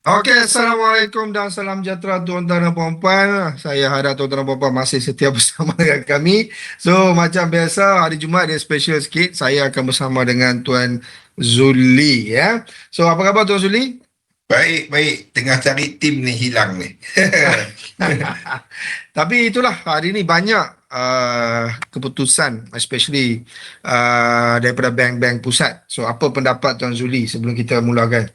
Okey, Assalamualaikum dan salam sejahtera tuan-tuan dan puan-puan. Saya harap tuan-tuan dan puan-puan masih setia bersama dengan kami. So, macam biasa, hari Jumaat dia special sikit. Saya akan bersama dengan Tuan Zuli, ya. So, apa khabar Tuan Zuli? Baik, baik. Tengah cari tim ni hilang ni. Tapi itulah, hari ini banyak keputusan, especially daripada bank-bank pusat. So, apa pendapat Tuan Zuli sebelum kita mulakan?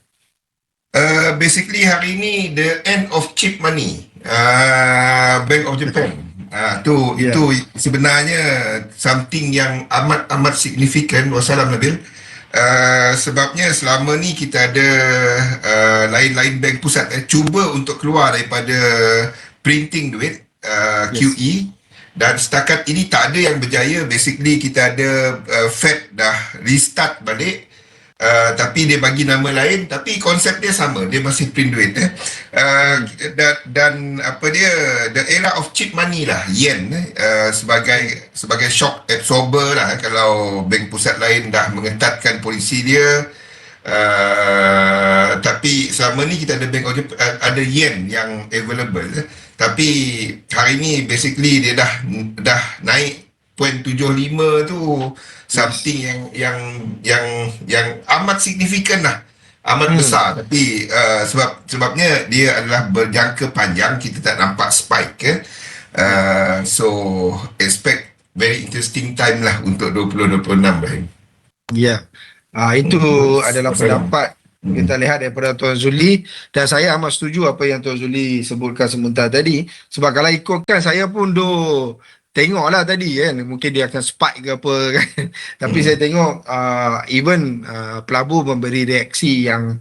Basically hari ni the end of cheap money. Bank of Japan. Itu Ya. sebenarnya something yang amat amat signifikan. Wassalam Nabil. Sebabnya selama ni kita ada lain-lain bank pusat cuba untuk keluar daripada printing duit, Yes. QE, dan setakat ini tak ada yang berjaya. Basically kita ada Fed dah restart balik. Tapi dia bagi nama lain, tapi konsep dia sama, dia masih print duit uh, Hmm. dan apa dia, the era of cheap money lah, yen sebagai shock absorber lah, kalau bank pusat lain dah mengetatkan polisi dia. Tapi selama ni kita ada Bank of Japan, ada yen yang available, tapi hari ni basically dia dah naik 0.75 tu, Yes. something yang amat signifikan lah, amat Hmm. besar. Tapi sebabnya dia adalah berjangka panjang, kita tak nampak spike Ya. so expect very interesting time lah untuk 2026, Rahim. Ya, itu adalah Wassalam. pendapat Hmm. kita lihat daripada Tuan Zuli, dan saya amat setuju apa yang Tuan Zuli sebutkan sebentar tadi. Sebab kalau ikutkan, saya pun tengoklah tadi kan, mungkin dia akan spike ke apa kan. Tapi saya Hmm. tengok even pelabur memberi reaksi yang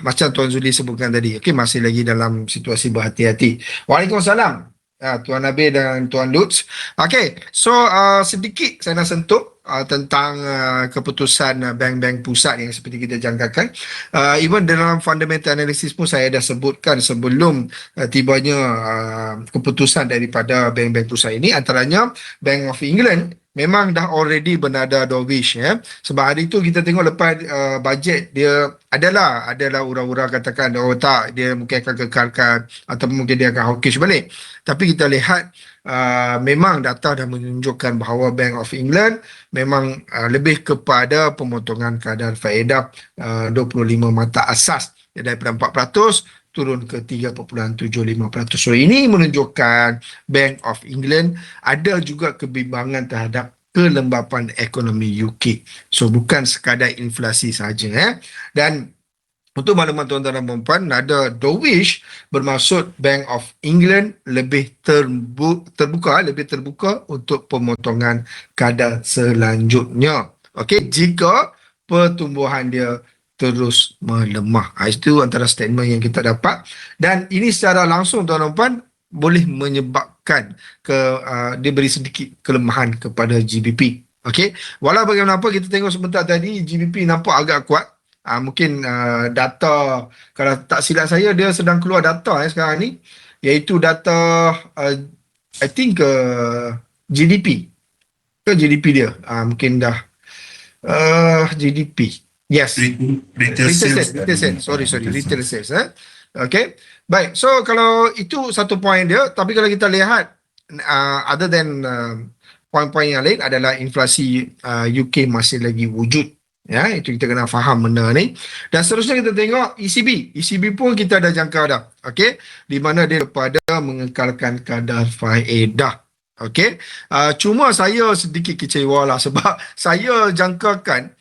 macam Tuan Zuli sebutkan tadi. Okey, masih lagi dalam situasi berhati-hati. Waalaikumsalam. Tuan Nabil dan Tuan Lutz. Okey, so sedikit saya nak sentuh tentang keputusan bank-bank pusat yang seperti kita jangkakan. Even dalam fundamental analysis pun saya dah sebutkan sebelum tibanya keputusan daripada bank-bank pusat ini, antaranya Bank of England memang dah already bernada dovish, ya. Sebab hari tu kita tengok lepas bajet dia adalah ura-ura katakan oh tak, dia mungkin akan kekalkan atau mungkin dia akan hawkish balik. Tapi kita lihat memang data dah menunjukkan bahawa Bank of England memang lebih kepada pemotongan kadar faedah 25 mata asas daripada 4% turun ke 3.75%. So ini menunjukkan Bank of England ada juga kebimbangan terhadap kelembapan ekonomi UK. So bukan sekadar inflasi saja, Dan untuk makluman tuan-tuan dan puan-puan, nada dovish bermaksud Bank of England lebih terbuka untuk pemotongan kadar selanjutnya. Okey, jika pertumbuhan dia terus melemah. Itu antara statement yang kita dapat, dan ini secara langsung tuan-tuan dan puan boleh menyebabkan dia beri sedikit kelemahan kepada GBP. Okey, walau bagaimanapun kita tengok sebentar tadi GBP nampak agak kuat. Mungkin data, kalau tak silap saya dia sedang keluar data sekarang ni, iaitu data uh, I think GDP GDP dia mungkin dah GDP, yes, Retail retail sales sales, dan sorry, retail retail sales. sales, okay. Baik, so kalau itu satu poin dia, tapi kalau kita lihat other than poin-poin yang lain adalah inflasi UK masih lagi wujud, ya. Itu kita kena faham benda ni. Dan seterusnya kita tengok ECB pun kita dah jangka dah, okey, di mana dia pada mengekalkan kadar faedah. Okey, cuma saya sedikit kecewa lah sebab saya jangkakan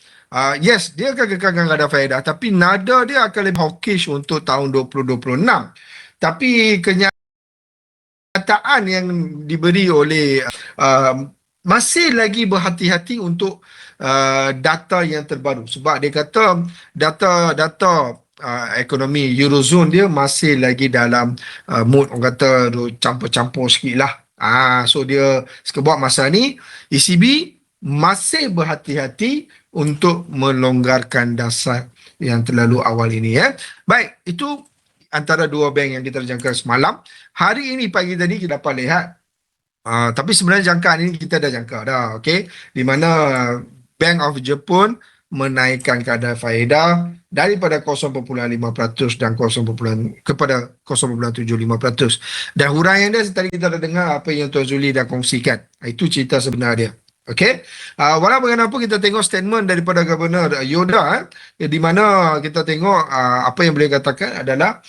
yes, dia akan kekalkan kadar faedah, tapi nada dia akan lebih hawkish untuk tahun 2026. Tapi kenyataan yang diberi oleh masih lagi berhati-hati untuk data yang terbaru, sebab dia kata data ekonomi Eurozone dia masih lagi dalam mood, orang kata campur-campur sikit lah. So dia sebab masa ni ECB masih berhati-hati untuk melonggarkan dasar yang terlalu awal ini, ya. Baik, itu antara dua bank yang kita jangka semalam. Hari ini pagi tadi kita dapat lihat, tapi sebenarnya jangkaan ini kita dah jangka dah, okey, di mana Bank of Japan menaikkan kadar faedah daripada 0.5% dan 0, kepada 0.75%. Dan huraian dia tadi kita dah dengar apa yang Tuan Zuli dah kongsikan. Itu cerita sebenar dia. Okey. Walau bagaimanapun kita tengok statement daripada Governor Yoda di mana kita tengok apa yang beliau katakan adalah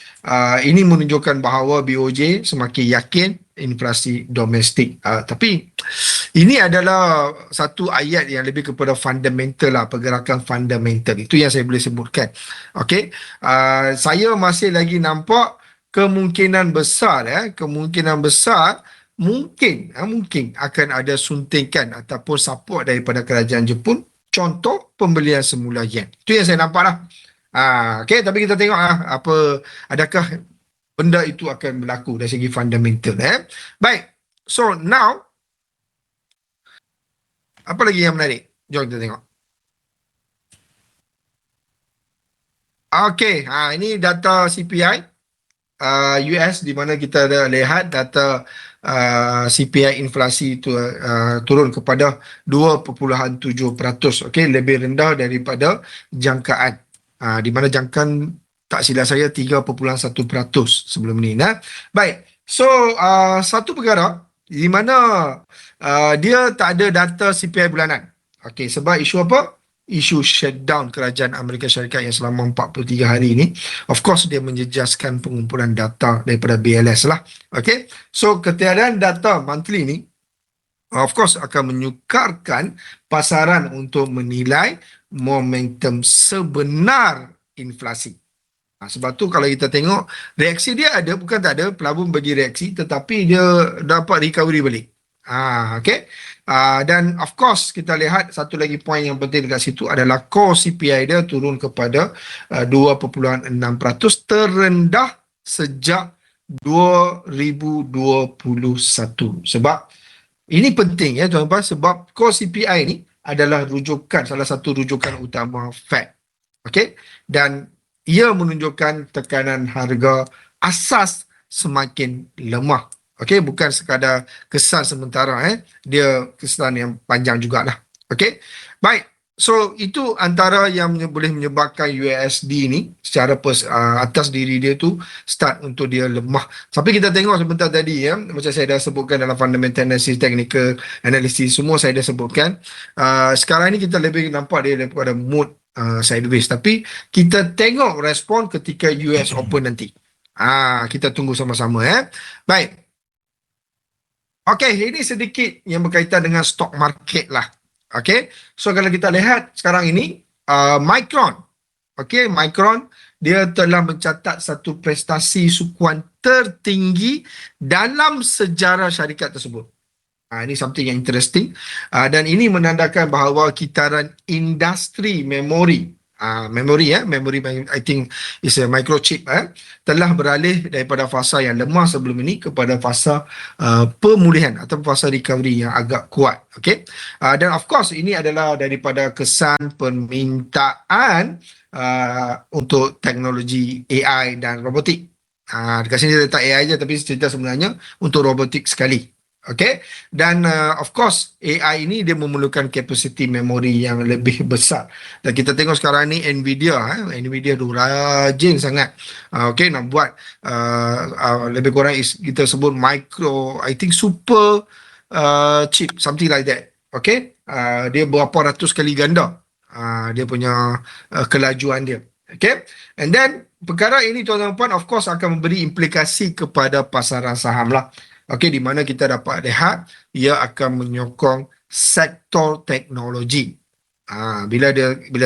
ini menunjukkan bahawa BOJ semakin yakin inflasi domestik. Tapi ini adalah satu ayat yang lebih kepada fundamental lah, pergerakan fundamental. Itu yang saya boleh sebutkan. Okey. Saya masih lagi nampak kemungkinan besar mungkin akan ada suntikan ataupun support daripada kerajaan Jepun, contoh pembelian semula yen. Itu yang saya nampak lah. Okey, tapi kita tengok apa, adakah benda itu akan berlaku dari segi fundamental. Baik, so now apa lagi yang menarik? Jom kita tengok. Okey, ini data CPI US, di mana kita ada lihat data CPI inflasi itu turun kepada 2.7%. Okey, lebih rendah daripada jangkaan. Di mana jangkaan, tak silap saya, 3.1% sebelum ni. Baik, so satu perkara di mana dia tak ada data CPI bulanan. Okey, sebab isu apa? Isu shutdown kerajaan Amerika Syarikat yang selama 43 hari ini. Of course, dia menjejaskan pengumpulan data daripada BLS lah. Okay, so ketiadaan data monthly ni of course akan menyukarkan pasaran untuk menilai momentum sebenar inflasi. Sebab tu kalau kita tengok reaksi dia ada, bukan tak ada, pelabur bagi reaksi, tetapi dia dapat recovery balik. Okay. Dan of course kita lihat satu lagi poin yang penting dekat situ adalah core CPI dia turun kepada 2.6%, terendah sejak 2021. Sebab ini penting ya tuan-tuan, sebab core CPI ni adalah rujukan, salah satu rujukan utama Fed. Okey, dan ia menunjukkan tekanan harga asas semakin lemah. Okey, bukan sekadar kesan sementara, dia kesan yang panjang jugalah. Okey, baik. So itu antara yang boleh menyebabkan USD ni secara atas diri dia tu start untuk dia lemah. Tapi kita tengok sebentar tadi ya, macam saya dah sebutkan dalam fundamental analysis, technical analysis, semua saya dah sebutkan. Sekarang ni kita lebih nampak dia daripada mood sideways. Tapi kita tengok respon ketika US Open nanti. Kita tunggu sama-sama ya. Baik. Okey, ini sedikit yang berkaitan dengan stock market lah. Okey, so kalau kita lihat sekarang ini, Micron. Okey, Micron dia telah mencatat satu prestasi sukuan tertinggi dalam sejarah syarikat tersebut. Ini something yang interesting. Dan ini menandakan bahawa kitaran industri memori, memory I think is a microchip, telah beralih daripada fasa yang lemah sebelum ini kepada fasa pemulihan atau fasa recovery yang agak kuat. Okay? Dan of course ini adalah daripada kesan permintaan untuk teknologi AI dan robotik. Dekat sini dia letak AI je, tapi cerita sebenarnya untuk robotik sekali. Okay, dan of course AI ini dia memerlukan capacity memory yang lebih besar. Dan kita tengok sekarang ni Nvidia tu rajin sangat. Okay, nak buat lebih kurang kita sebut micro, I think super chip, something like that. Okay, dia berapa ratus kali ganda dia punya kelajuan dia. Okay, and then perkara ini tuan-tuan puan of course akan memberi implikasi kepada pasaran saham lah. Okey, di mana kita dapat lihat ia akan menyokong sektor teknologi. Bila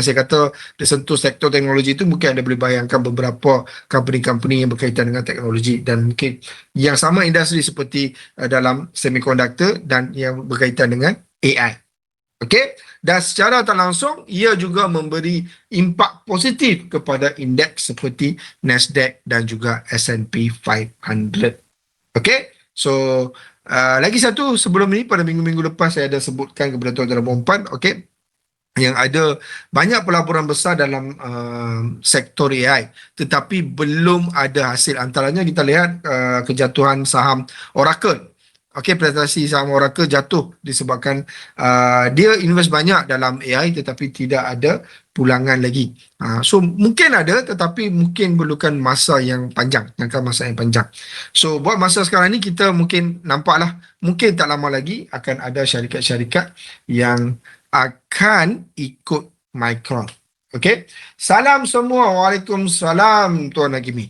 saya kata dia sentuh sektor teknologi itu, mungkin anda boleh bayangkan beberapa company-company yang berkaitan dengan teknologi dan mungkin yang sama industri seperti dalam semiconductor dan yang berkaitan dengan AI. Okey, dan secara tak langsung ia juga memberi impak positif kepada indeks seperti Nasdaq dan juga S&P 500. Okey. So, lagi satu sebelum ini, pada minggu-minggu lepas saya ada sebutkan kepada tuan-tuan dan puan-puan, okay, yang ada banyak pelaburan besar dalam sektor AI tetapi belum ada hasil. Antaranya kita lihat kejatuhan saham Oracle. Okey, prestasi saham Oracle jatuh disebabkan dia invest banyak dalam AI tetapi tidak ada pulangan lagi. So mungkin ada tetapi mungkin perlukan masa yang panjang, jangka masa yang panjang. So buat masa sekarang ni kita mungkin nampaklah mungkin tak lama lagi akan ada syarikat-syarikat yang akan ikut Micron. Okey. Salam semua. Waalaikumsalam Tuan Hakimi.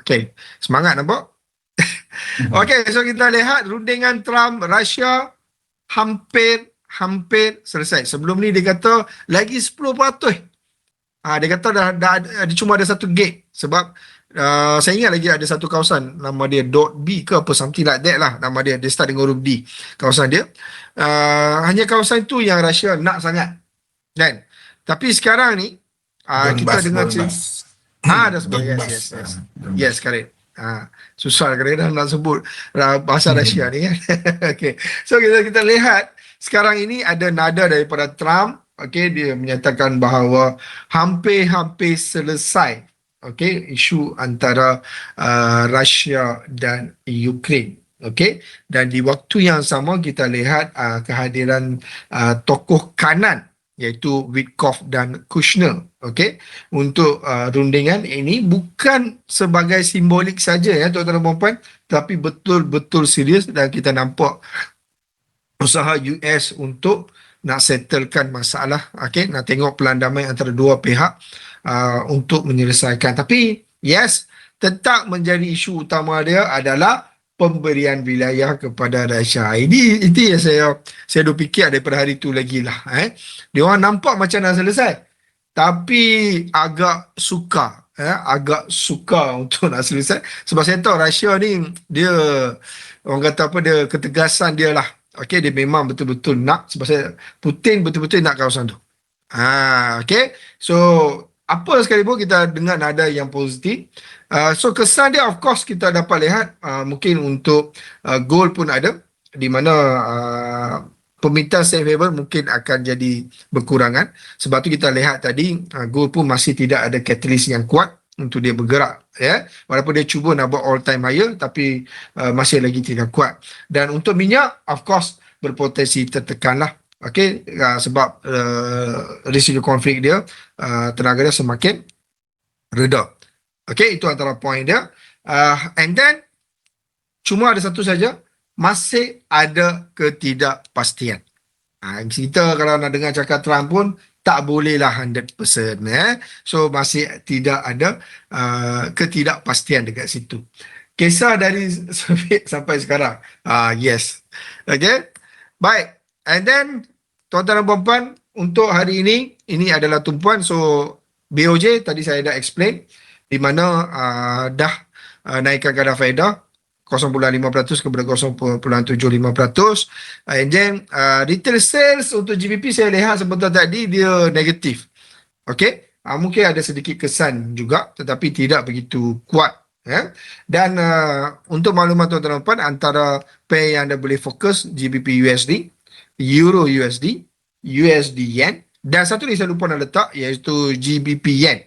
Okey, semangat nampak? Okey, so kita lihat rundingan Trump Russia hampir selesai. Sebelum ni dia kata lagi 10%. Dia kata dia cuma ada satu gate sebab saya ingat lagi ada satu kawasan nama dia .B ke apa something like that lah, nama dia start dengan huruf D kawasan dia. Hanya kawasan tu yang Russia nak sangat kan. Tapi sekarang ni kita dengar dah sebut yes correct. Susah kadang-kadang nak sebut bahasa Rusia ni kan. Okay. So kita lihat sekarang ini ada nada daripada Trump. Okay, dia menyatakan bahawa hampir selesai isu antara Rusia dan Ukraine. Okay, dan di waktu yang sama kita lihat kehadiran tokoh kanan iaitu Witkoff dan Kushner, untuk rundingan ini bukan sebagai simbolik saja ya tuan-tuan dan puan-puan, tapi betul-betul serius dan kita nampak usaha US untuk nak settlekan masalah, nak tengok pelan damai antara dua pihak untuk menyelesaikan. Tapi yes, tetap menjadi isu utama dia adalah pemberian wilayah kepada Russia. Itu yang saya dah fikir daripada hari tu lagi lah. Dia orang nampak macam dah selesai, tapi agak suka untuk nak selesai sebab saya tahu Russia ni dia orang kata apa, dia ketegasan dia lah. Dia memang betul-betul nak, sebab Putin betul-betul nak kawasan tu. So apa sekalipun kita dengar nada yang positif. So kesan dia of course kita dapat lihat mungkin untuk gold pun ada di mana permintaan safe haven mungkin akan jadi berkurangan. Sebab tu kita lihat tadi gold pun masih tidak ada catalyst yang kuat untuk dia bergerak ya. Walaupun dia cuba nak buat all time higher tapi masih lagi tidak kuat. Dan untuk minyak of course berpotensi tertekan lah. Sebab risiko konflik dia tenaga dia semakin reda. Itu antara poin dia. And then cuma ada satu saja, masih ada ketidakpastian. Kita kalau nak dengar cakap Trump pun tak bolehlah 100%. So masih tidak ada ketidakpastian dekat situ. Kisah dari sampai sekarang. Yes. Baik. And then tuan-tuan dan puan-puan, untuk hari ini adalah tumpuan. So BOJ tadi saya dah explain di mana dah naikkan kadar faedah 0.5% kepada 0.75%. And then retail sales untuk GBP saya lihat sebentar tadi dia negatif. Mungkin ada sedikit kesan juga tetapi tidak begitu kuat. Dan untuk maklumat tuan-tuan dan puan, antara pair yang anda boleh fokus GBP USD, Euro USD, USD Yen, dan satu lagi saya lupa nak letak iaitu GBP Yen.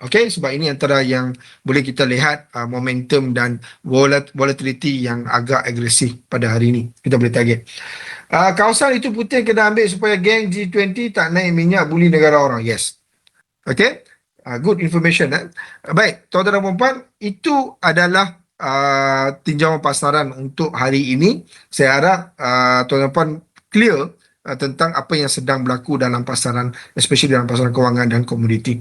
Sebab ini antara yang boleh kita lihat momentum dan volatility yang agak agresif pada hari ini. Kita boleh target. Kawasan itu Putin kena ambil supaya geng G20 tak naik minyak buli negara orang. Yes. Good information. Baik, tuan-tuan dan puan-puan, itu adalah tinjauan pasaran untuk hari ini. Saya harap tuan-tuan dan puan clear tentang apa yang sedang berlaku dalam pasaran, especially dalam pasaran kewangan dan komoditi.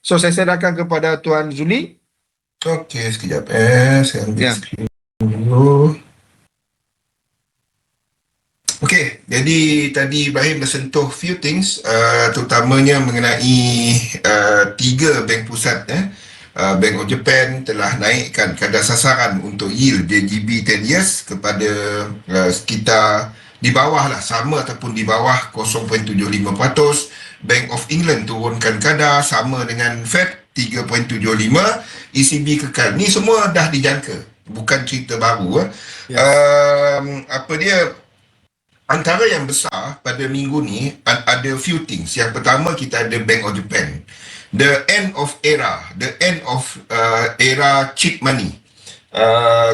So saya serahkan kepada Tuan Zuli. Sekejap saya ambil skrin dulu. Jadi tadi Ibrahim dah sentuh few things, terutamanya mengenai 3 bank pusat. Bank of Japan telah naikkan kadar sasaran untuk yield JGB 10 years kepada sekitar di bawah lah, sama ataupun di bawah 0.75%. Bank of England turunkan kadar sama dengan Fed 3.75%, ECB kekal. Ni semua dah dijangka, bukan cerita baru. Antara yang besar pada minggu ni ada few things. Yang pertama, kita ada Bank of Japan, the end of era cheap money.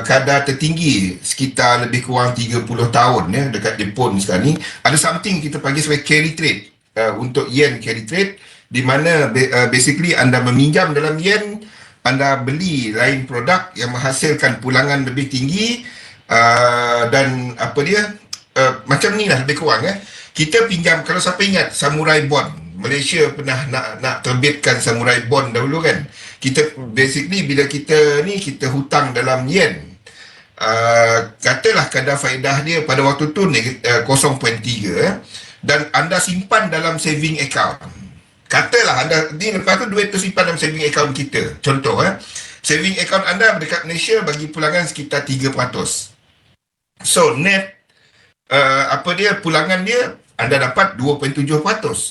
kadar tertinggi sekitar lebih kurang 30 tahun ya dekat Jepun sekarang ni. Ada something kita panggil sebagai carry trade, untuk yen carry trade, di mana basically anda meminjam dalam yen, anda beli lain produk yang menghasilkan pulangan lebih tinggi, dan apa dia, macam ni lah lebih kurang. Kita pinjam, kalau siapa ingat Samurai Bond, Malaysia pernah nak terbitkan Samurai Bond dahulu kan. Kita basically bila kita hutang dalam yen, katalah kadar faedah dia pada waktu tu 0.3, dan anda simpan dalam saving account. Katalah anda ni, lepas tu duit tu simpan dalam saving account kita. Contoh saving account anda dekat Malaysia bagi pulangan sekitar 3%. So net pulangan dia anda dapat 2.7%.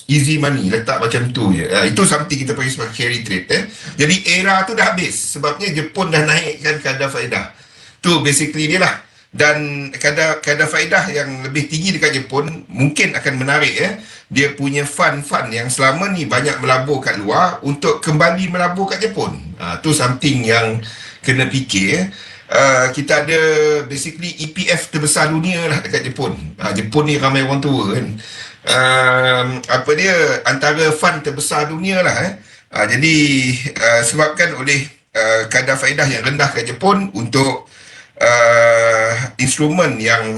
Easy money, letak macam tu je. Itu something kita panggil sebagai carry trade. Jadi era tu dah habis, sebabnya Jepun dah naikkan kadar faedah. Tu basically dia lah. Dan kadar faedah yang lebih tinggi dekat Jepun mungkin akan menarik dia punya fund yang selama ni banyak melabur kat luar untuk kembali melabur kat Jepun. Tu something yang kena fikir. Kita ada basically EPF terbesar dunia lah dekat Jepun. Jepun ni ramai orang tua kan. Antara fund terbesar dunia lah. Jadi sebabkan oleh kadar faedah yang rendah kat Jepun, untuk instrumen yang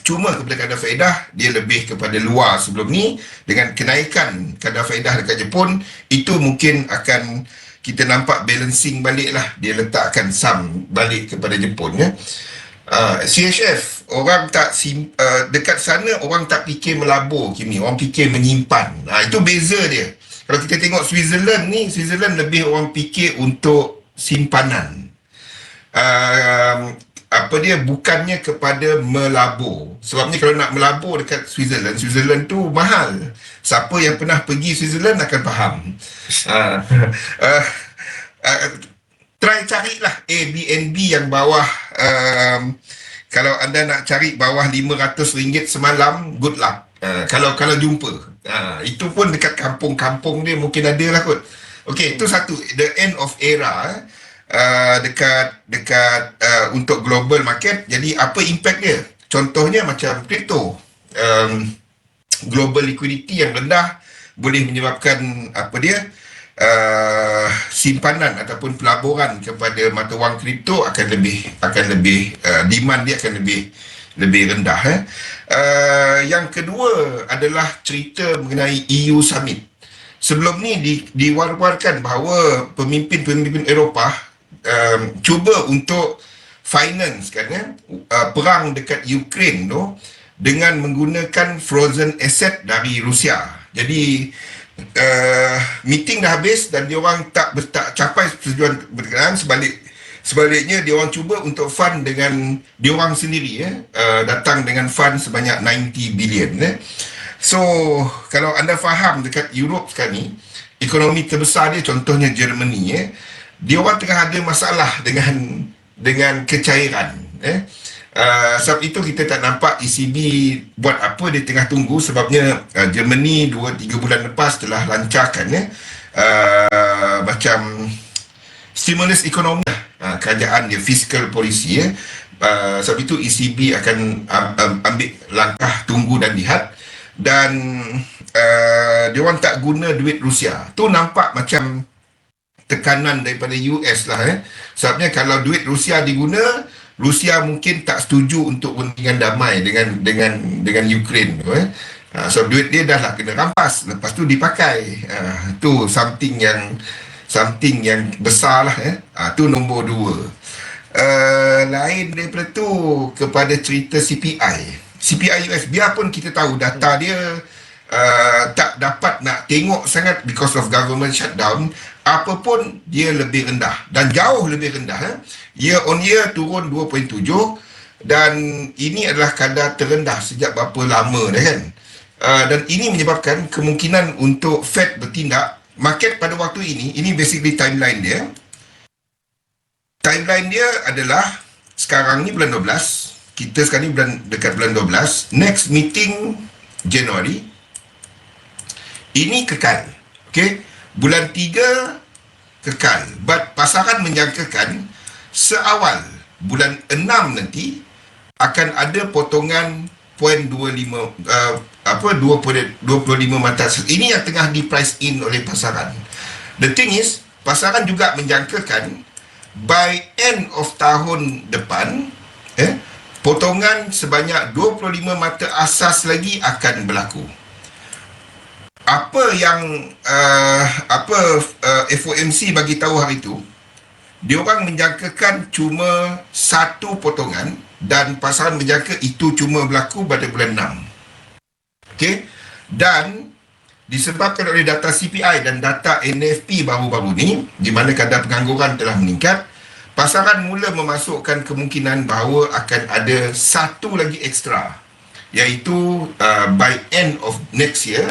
cuma kepada kadar faedah, dia lebih kepada luar sebelum ni. Dengan kenaikan kadar faedah dekat Jepun, itu mungkin akan kita nampak balancing balik lah, dia letakkan sum balik kepada Jepun CHF, orang tak dekat sana orang tak fikir melabur kini, orang fikir menyimpan. Itu beza dia. Kalau kita tengok Switzerland ni, Switzerland lebih orang fikir untuk simpanan. Bukannya kepada melabur. Sebabnya kalau nak melabur dekat Switzerland tu mahal. Siapa yang pernah pergi Switzerland akan faham. Try carilah Airbnb yang bawah, kalau anda nak cari bawah RM500 semalam, good luck. Kalau jumpa. Itu pun dekat kampung-kampung dia mungkin ada lah kot. Okey, itu satu, the end of era dekat untuk global market. Jadi apa impact dia? Contohnya macam kripto, global liquidity yang rendah boleh menyebabkan simpanan ataupun pelaburan kepada mata wang kripto akan lebih demand dia akan lebih rendah. Yang kedua adalah cerita mengenai EU Summit. Sebelum ni diwar-warkan bahawa pemimpin-pemimpin Eropah cuba untuk finance perang dekat Ukraine tu dengan menggunakan frozen asset dari Rusia. Jadi meeting dah habis dan dia orang tak capai persetujuan berkenaan. Sebaliknya dia orang cuba untuk fund dengan dia orang sendiri, datang dengan fund sebanyak 90 bilion. So kalau anda faham dekat Europe sekarang ni, ekonomi terbesar dia contohnya Germany, dia orang tengah ada masalah dengan kecairan. Sebab itu kita tak nampak ECB buat apa, dia tengah tunggu. Sebabnya Germany 2-3 bulan lepas telah lancarkan macam stimulus ekonomi, kerajaan dia, fiscal policy. Sebab itu ECB akan ambil langkah tunggu dan lihat. Dan dia orang tak guna duit Rusia. Tu nampak macam tekanan daripada US lah. Sebabnya kalau duit Rusia diguna, Rusia mungkin tak setuju untuk kepentingan damai dengan Ukraine. Sebab duit dia dah lah kena rampas, lepas tu dipakai. Tu something yang besar lah. Tu nombor 2. Lain daripada tu, kepada cerita CPI US, biarpun kita tahu data dia tak dapat nak tengok sangat because of government shutdown, apapun dia lebih rendah dan jauh lebih rendah. Year on year turun 2.7, dan ini adalah kadar terendah sejak berapa lama dah kan. Dan ini menyebabkan kemungkinan untuk Fed bertindak. Market pada waktu ini basically timeline dia. Timeline dia adalah sekarang ni bulan 12. Kita sekarang ni dekat bulan 12. Next meeting Januari. Ini kekal. Okay. Bulan 3 kekal. But pasaran menjangkakan seawal bulan 6 nanti akan ada potongan 0.25 25 mata asas. Ini yang tengah di price in oleh pasaran. The thing is, pasaran juga menjangkakan by end of tahun depan potongan sebanyak 25 mata asas lagi akan berlaku. Apa yang FOMC bagi tahu hari itu, diorang menjangkakan cuma satu potongan dan pasaran menjangka itu cuma berlaku pada bulan 6. Okey, dan disebabkan oleh data CPI dan data NFP baru-baru ni, di mana kadar pengangguran telah meningkat, pasaran mula memasukkan kemungkinan bahawa akan ada satu lagi ekstra, iaitu by end of next year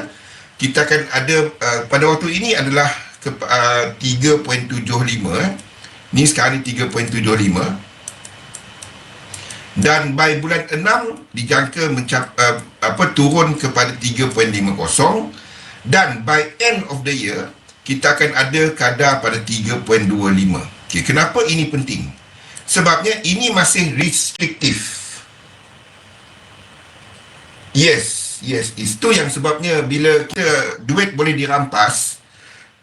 kita akan ada pada waktu ini adalah 3.75, ni sekarang ni 3.75, dan by bulan 6 dijangka turun kepada 3.50, dan by end of the year kita akan ada kadar pada 3.25. Okay, kenapa ini penting? Sebabnya ini masih restriktif. Yes, itu yang sebabnya bila kita duit boleh dirampas,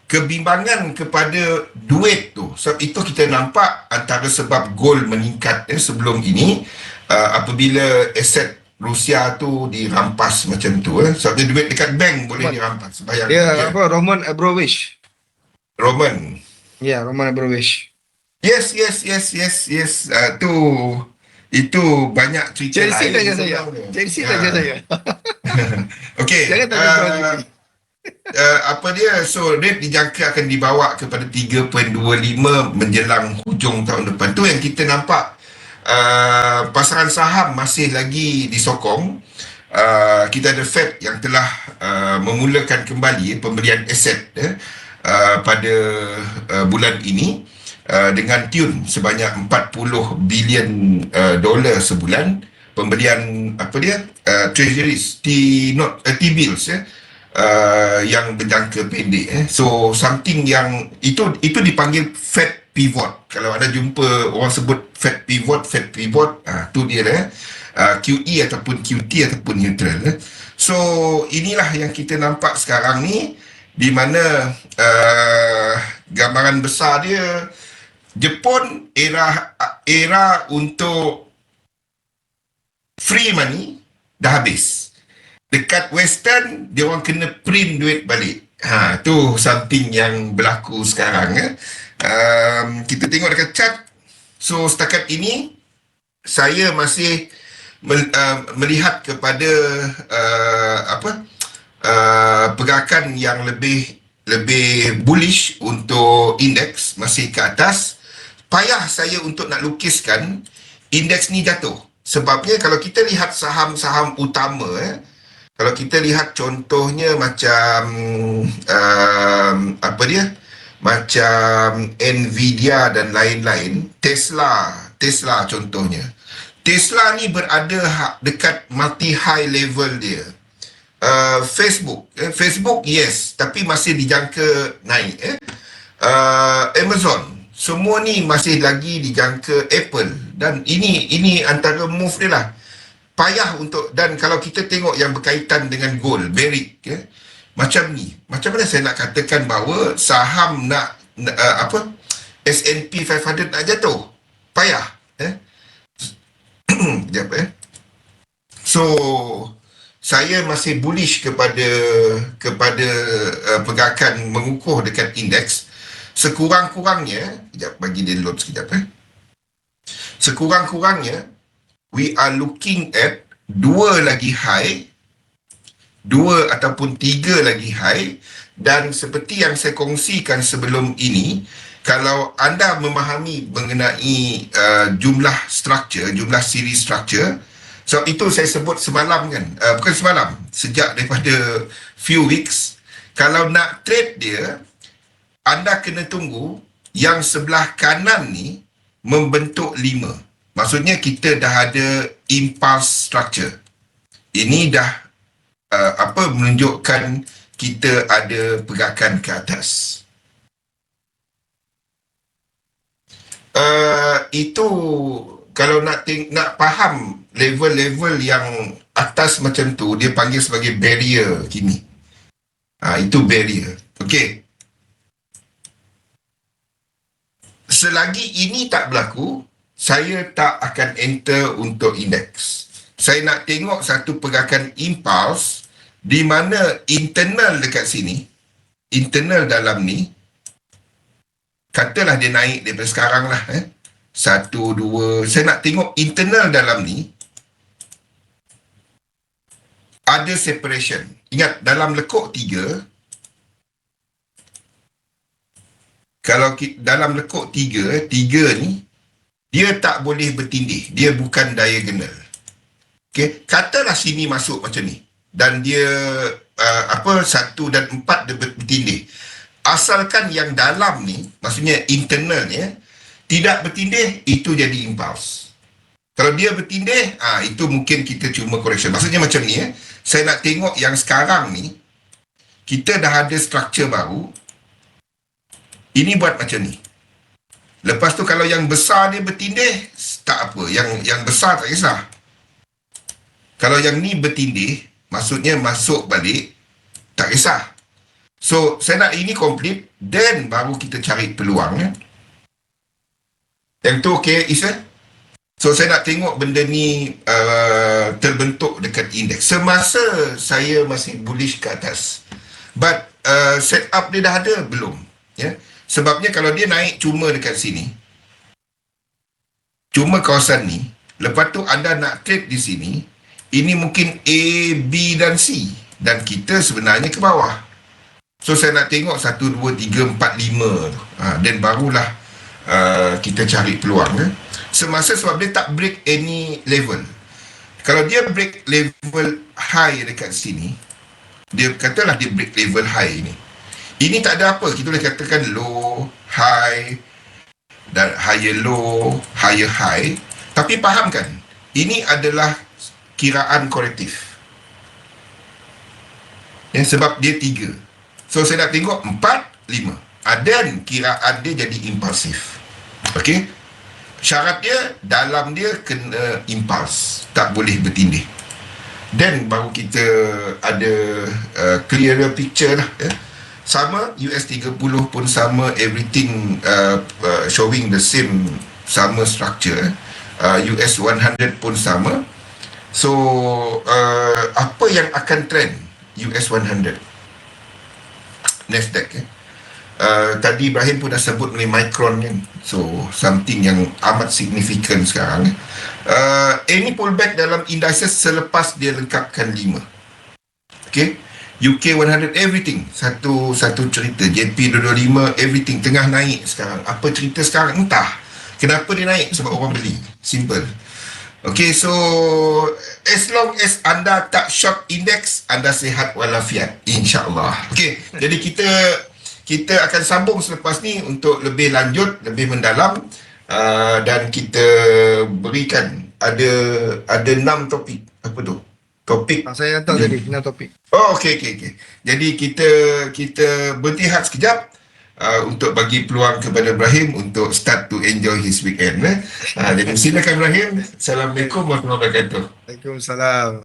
kebimbangan kepada duit tu, sebab itu kita nampak antara sebab gold meningkat sebelum ini, apabila aset Rusia tu dirampas macam tu, sebabnya duit dekat bank boleh dirampas. Bayang Roman Abramovich. Roman Abramovich. Yes. Itu banyak cerita Chelsea lain. Chelsea tanya saya. Okey. Jangan tanya so rate dijangka akan dibawa kepada 3.25 menjelang hujung tahun depan. Tu yang kita nampak, pasaran saham masih lagi disokong. Kita ada Fed yang telah memulakan kembali pembelian aset pada bulan ini dengan tune sebanyak 40 bilion dolar sebulan, pembelian treasuries, T-bills yang berjangka pendek. So something yang itu dipanggil Fed pivot. Kalau anda jumpa orang sebut Fed pivot, tu dia QE ataupun QT ataupun neutral. So inilah yang kita nampak sekarang ni, di mana gambaran besar dia, Jepun era untuk free money dah habis. Dekat Western, dia orang kena print duit balik. Tu something yang berlaku sekarang. Kita tengok dekat chart. So setakat ini saya masih melihat kepada pergerakan yang lebih bullish untuk indeks, masih ke atas. Payah saya untuk nak lukiskan indeks ni jatuh. Sebabnya kalau kita lihat saham-saham utama, kalau kita lihat contohnya macam macam Nvidia dan lain-lain, Tesla contohnya. Tesla ni berada dekat multi high level dia. Facebook yes, tapi masih dijangka naik. Amazon, semua ni masih lagi dijangka. Apple, dan ini antara move dia lah. Payah untuk, dan kalau kita tengok yang berkaitan dengan gold, Barrick, macam ni, macam mana saya nak katakan bahawa saham nak S&P 500 nak jatuh? Payah. Sekejap. So saya masih bullish kepada pergerakan mengukuh dekat indeks. Sekurang-kurangnya, bagi dia load sekejap. Sekurang-kurangnya we are looking at 2 ataupun 3 lagi high, dan seperti yang saya kongsikan sebelum ini, kalau anda memahami mengenai jumlah siri structure, so itu saya sebut semalam kan, bukan semalam, sejak daripada few weeks, kalau nak trade dia, anda kena tunggu yang sebelah kanan ni membentuk 5. Maksudnya kita dah ada impulse structure. Ini dah menunjukkan kita ada pergerakan ke atas. itu kalau nak faham level-level yang atas macam tu, dia panggil sebagai barrier kini. Itu barrier. Okey. Selagi ini tak berlaku, saya tak akan enter untuk indeks. Saya nak tengok satu pergerakan impuls di mana internal dekat sini, internal dalam ni, katalah dia naik daripada sekarang lah. 1, 2, saya nak tengok internal dalam ni ada separation. Ingat, dalam lekuk 3, kalau dalam lekuk 3 ni, dia tak boleh bertindih. Dia bukan diagonal. Okay? Katalah sini masuk macam ni. Dan dia, 1 dan 4 dia bertindih. Asalkan yang dalam ni, maksudnya internalnya, tidak bertindih, itu jadi impuls. Kalau dia bertindih, itu mungkin kita cuma correction. Maksudnya macam ni, saya nak tengok yang sekarang ni, kita dah ada structure baru, ini buat macam ni. Lepas tu kalau yang besar dia bertindih, tak apa. Yang besar tak kisah. Kalau yang ni bertindih, maksudnya masuk balik, tak kisah. So, saya nak ini complete, then baru kita cari peluang. Yang tu okay, Isa? So, saya nak tengok benda ni terbentuk dekat indeks. Semasa saya masih bullish ke atas. But, setup dia dah ada? Belum. Ya? Sebabnya kalau dia naik cuma dekat sini, cuma kawasan ni, lepas tu anda nak trade di sini, ini mungkin A, B dan C. Dan kita sebenarnya ke bawah. So, saya nak tengok 1, 2, 3, 4, 5 tu. Dan barulah kita cari peluang. Semasa sebab dia tak break any level. Kalau dia break level high dekat sini, dia katalah dia break level high ni. Ini tak ada apa. Kita boleh katakan low, high, dan higher low, higher high. Tapi fahamkan, ini adalah kiraan korektif. Sebab dia 3. So, saya nak tengok 4, 5. Dan kiraan dia jadi impulsif. Okey? Syarat dia, dalam dia kena impuls. Tak boleh bertindih. Dan baru kita ada clearer picture lah. Sama, US 30 pun sama, everything showing the same, sama structure. US 100 pun sama. So, apa yang akan trend US 100? Nasdaq. Tadi Ibrahim pun dah sebut mengenai Micron kan. So, something yang amat signifikan sekarang. Any pullback dalam indices selepas dia lengkapkan 5. Okay? UK 100, everything. Satu cerita. JP 225, everything. Tengah naik sekarang. Apa cerita sekarang? Entah. Kenapa dia naik? Sebab orang beli. Simple. Okay, so as long as anda tak short index, anda sihat walafiat. InsyaAllah. Okay, jadi kita akan sambung selepas ni untuk lebih lanjut, lebih mendalam. Dan kita berikan ada 6 topik. Apa tu? Topik. Saya hantar tadi 6 topik. Oh, okey. Jadi kita berhenti sekejap untuk bagi peluang kepada Ibrahim untuk start to enjoy his weekend. Jadi silakan Ibrahim. Assalamualaikum warahmatullahi wabarakatuh. Waalaikumsalam.